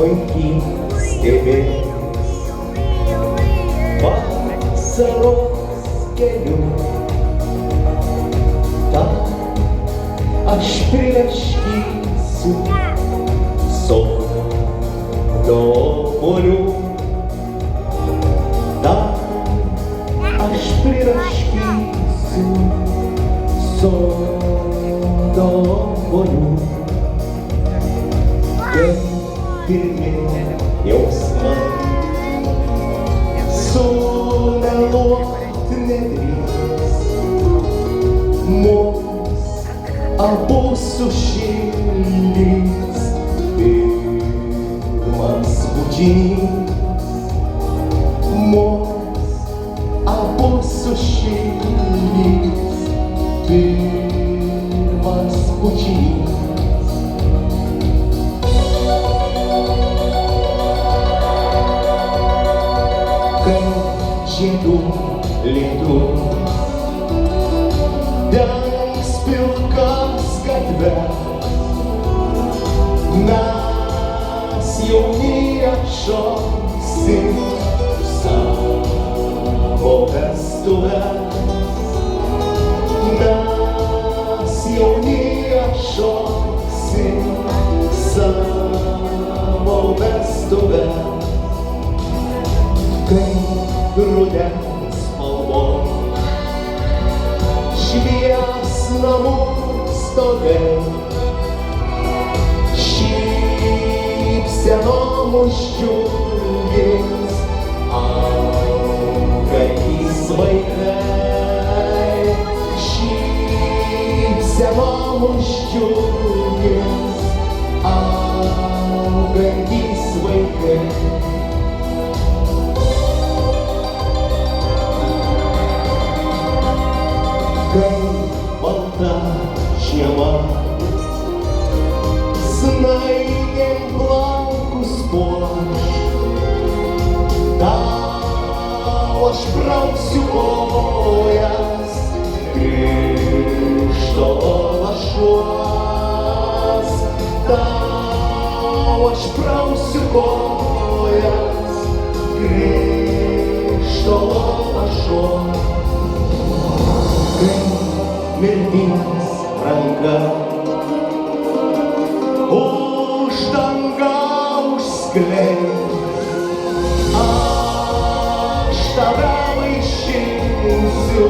vaikystė vasaros keliu. Tą aš priraškysiu sodo obuolių. Tą aš priraškysiu sodo obuolių. Pirmi jausmai sumeluot nedrįs, mus abu sušildys pirmas bučinys, mus abu sušildys pirmas bučinys. Žiedų litų dengs pilkas gatves, mes jauni atšoksim savo vestuves, mes jauni atšoksim savo vestuves. Rudens spalvom švies namų stogai, šypsenom uždžiugins augantys vaikai, šypsenom uždžiugins augantys vaikai. Kai balta žiema snaigėm plaukus puoš, tau aš brauksiu kojas Krištolo lašuos, tau aš brauksiu kojas Krištolo lašuos. Mirties ranka už dangą užskleis, aš tave vaišinsiu